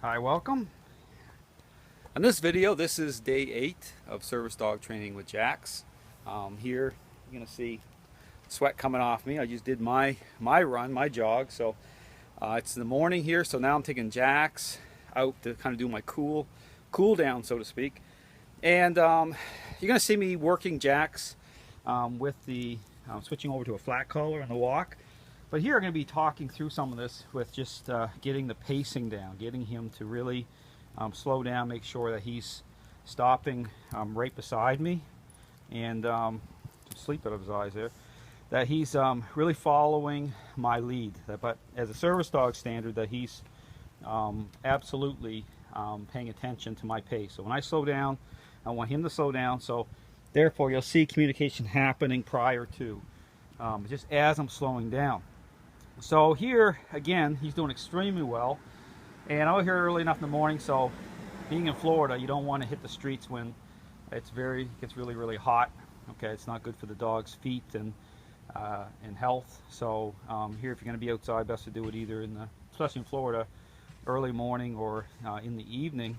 Hi, welcome. On this video, this is day 8 of service dog training with Jax. Here you're going to see sweat coming off me. I just did my run, my jog. So it's the morning here, so now I'm taking Jax out to kind of do my cool down, so to speak. And you're going to see me working Jax with the switching over to a flat collar and the walk. But here I'm going to be talking through some of this with just getting the pacing down, getting him to really slow down, make sure that he's stopping right beside me, and sleep out of his eyes there, that he's really following my lead. But as a service dog standard, that he's absolutely paying attention to my pace. So when I slow down, I want him to slow down. So therefore, you'll see communication happening prior to, just as I'm slowing down. So here, again, he's doing extremely well. And I'm here early enough in the morning, so being in Florida, you don't want to hit the streets when it gets really hot. Okay, it's not good for the dog's feet and health. So here, if you're going to be outside, best to do it either especially in Florida, early morning or in the evening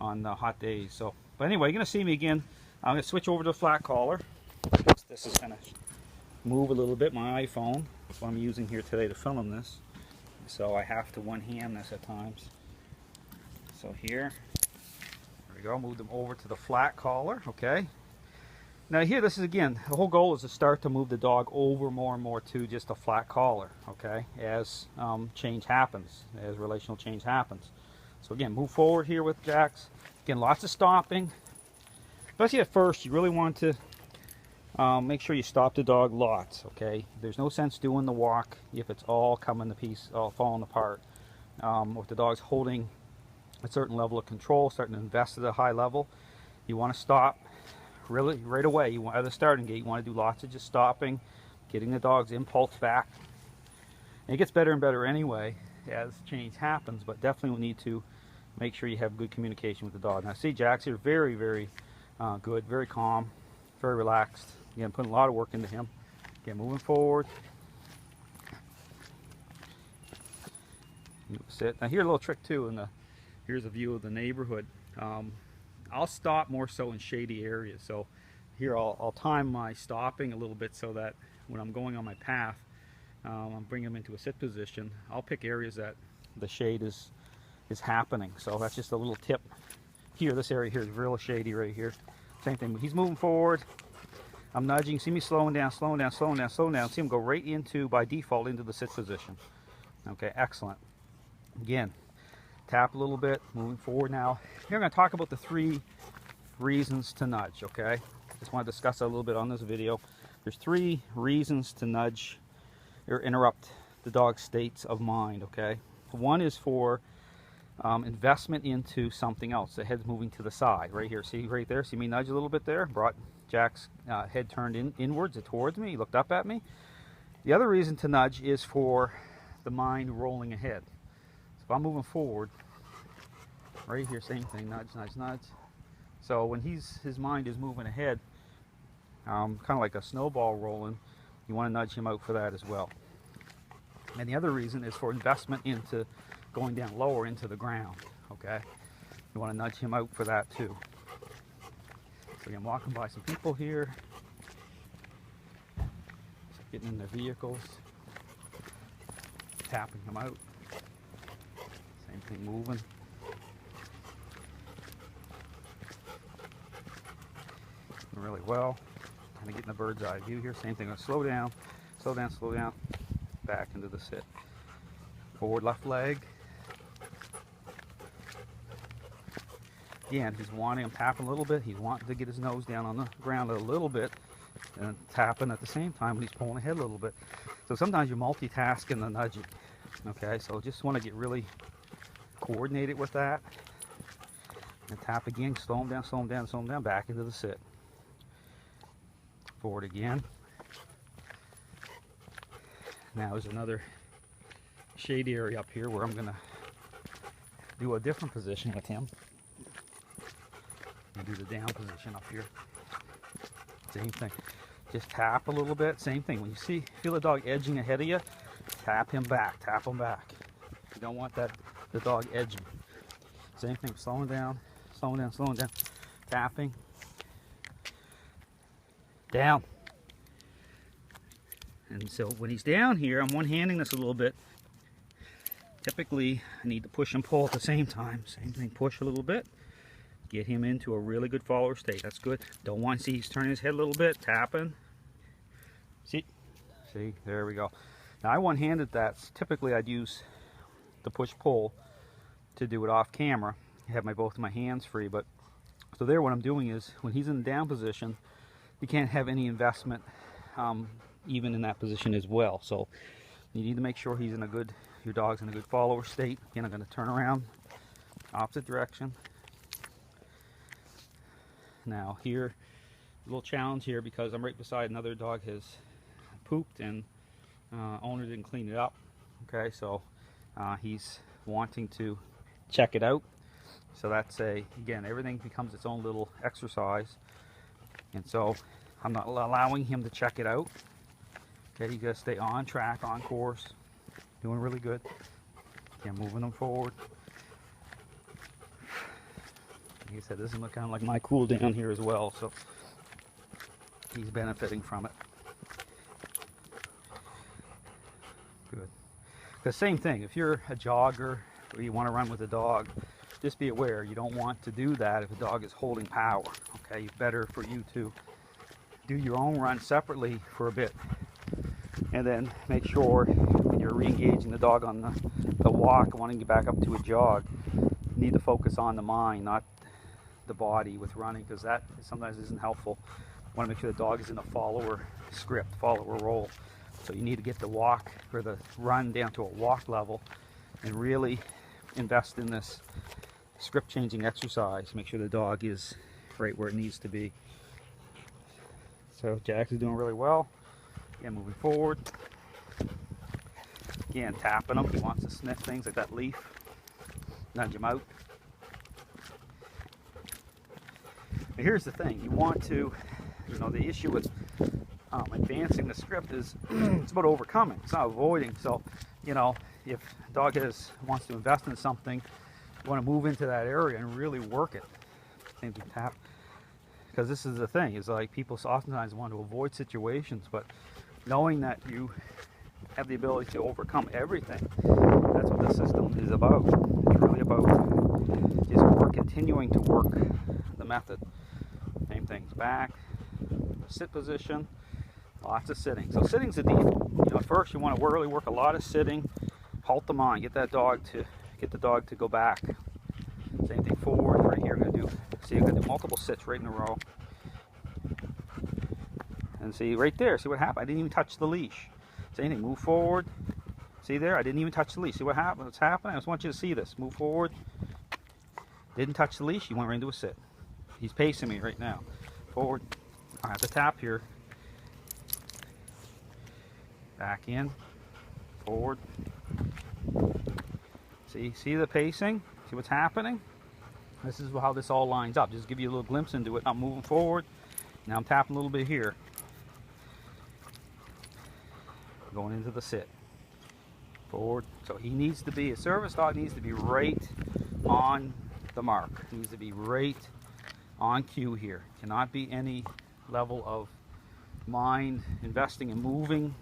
on hot days. So, but anyway, you're going to see me again. I'm going to switch over to the flat collar. This is going to move a little bit. My iPhone. That's what I'm using here today to film this. So I have to one-hand this at times. So here we go. Move them over to the flat collar. Okay. Now here, this is again, the whole goal is to start to move the dog over more and more to just a flat collar. Okay, as change happens, as relational change happens. So again, move forward here with Jax. Again, lots of stopping. Especially at first, you really want to make sure you stop the dog lots. Okay, there's no sense doing the walk if it's all coming to piece, all falling apart. If the dog's holding a certain level of control, starting to invest at a high level, you want to stop really right away. You want at the starting gate, you want to do lots of just stopping, getting the dog's impulse back. And it gets better and better anyway as change happens, but definitely we need to make sure you have good communication with the dog. Now see, Jax here, very good, very calm, very relaxed. Again, putting a lot of work into him. Again, moving forward. Sit. Now here's a little trick too. Here's a view of the neighborhood. I'll stop more so in shady areas. So here I'll time my stopping a little bit so that when I'm going on my path, I'm bringing him into a sit position. I'll pick areas that the shade is happening. So that's just a little tip. Here, this area here is real shady right here. Same thing. When he's moving forward, I'm nudging. See me slowing down. See him go right into, by default, into the sit position. Okay, excellent. Again, tap a little bit, moving forward now. Here I'm going to talk about the 3 reasons to nudge, okay? Just want to discuss that a little bit on this video. There's 3 reasons to nudge or interrupt the dog's states of mind, okay? One is for investment into something else. The head's moving to the side, right here. See right there? See me nudge a little bit there? Brought Jack's head turned inwards towards me. He looked up at me. The other reason to nudge is for the mind rolling ahead. So if I'm moving forward, right here, same thing, nudge. So when his mind is moving ahead, kind of like a snowball rolling, you want to nudge him out for that as well. And the other reason is for investment into going down lower into the ground. Okay, you want to nudge him out for that too. So I'm walking by some people here, getting in their vehicles, tapping them out. Same thing, moving. Doing really well. Kind of getting a bird's eye view here. Same thing. Slow down, back into the sit. Forward left leg. Again, I'm tapping a little bit. He's wanting to get his nose down on the ground a little bit and tapping at the same time when he's pulling ahead a little bit. So sometimes you're multitasking the nudging. Okay, so just want to get really coordinated with that. And tap again, slow him down, back into the sit. Forward again. Now there's another shady area up here where I'm going to do a different position with him. Do the down position up here. Same thing. Just tap a little bit. Same thing. When you feel the dog edging ahead of you, tap him back. You don't want the dog edging. Same thing, slowing down, slowing down, slowing down, tapping, down. And so when he's down here, I'm one-handing this a little bit. Typically, I need to push and pull at the same time. Same thing, push a little bit. Get him into a really good follower state. That's good. Don't want to see he's turning his head a little bit, tapping. See, there we go. Now I one-handed that. Typically I'd use the push-pull to do it off camera. I have both of my hands free, but so there what I'm doing is when he's in the down position, you can't have any investment even in that position as well. So you need to make sure he's in a good, your dog's in a good follower state. Again, I'm going to turn around, opposite direction. Now here, a little challenge here because I'm right beside another dog has pooped and owner didn't clean it up. Okay, so he's wanting to check it out. So that's again, everything becomes its own little exercise. And so I'm not allowing him to check it out. Okay, you gotta stay on track, on course. Doing really good. Again, moving them forward. Like I said, this is kind of like my cool down here as well, so he's benefiting from it. Good. The same thing, if you're a jogger or you want to run with a dog, just be aware you don't want to do that if a dog is holding power. Okay, it's better for you to do your own run separately for a bit, and then make sure when you're re-engaging the dog on the walk, wanting to get back up to a jog, you need to focus on the mind, not the body with running, because that sometimes isn't helpful. You want to make sure the dog is in a follower script, follower role. So you need to get the walk or the run down to a walk level and really invest in this script changing exercise. Make sure the dog is right where it needs to be. So Jax is doing really well. Again, moving forward. Again, tapping him. He wants to sniff things like that leaf. Nudge him out. But here's the thing, you want to, the issue with advancing the script is it's about overcoming, it's not avoiding. So, if a dog wants to invest in something, you want to move into that area and really work it. Same thing, tap. Because this is the thing, is like people oftentimes want to avoid situations, but knowing that you have the ability to overcome everything, that's what the system is about. It's really about just continuing to work the method. Same things, back, sit position, lots of sitting. So sitting's the default. First you want to really work a lot of sitting, halt the mind, get the dog to go back. Same thing forward. Right here, I'm gonna do multiple sits right in a row. And see right there, see what happened? I didn't even touch the leash. Same thing, move forward. See there, I didn't even touch the leash. See what happened? What's happening? I just want you to see this. Move forward. Didn't touch the leash. He went right into a sit. He's pacing me right now. Forward. I have to tap here. Back in. Forward. See the pacing? See what's happening? This is how this all lines up. Just give you a little glimpse into it. I'm moving forward. Now I'm tapping a little bit here. Going into the sit. Forward. So he needs to be, a service dog needs to be right on the mark. He needs to be right on cue here. Cannot be any level of mind investing and moving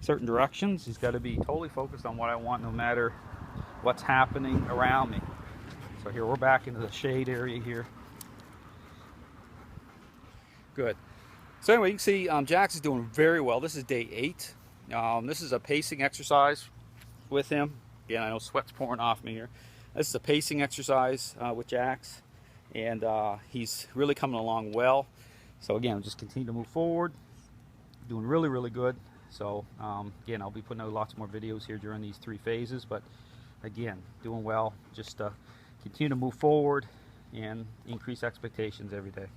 certain directions. He's got to be totally focused on what I want, no matter what's happening around me. So here we're back into the shade area here. Good. So anyway, you can see Jax is doing very well. This is day 8. This is a pacing exercise with him. Again, I know sweat's pouring off me here. This is a pacing exercise with Jax, and he's really coming along well. So again, just continue to move forward. Doing really, really good. So again, I'll be putting out lots more videos here during these 3 phases, but again, doing well. Just continue to move forward and increase expectations every day.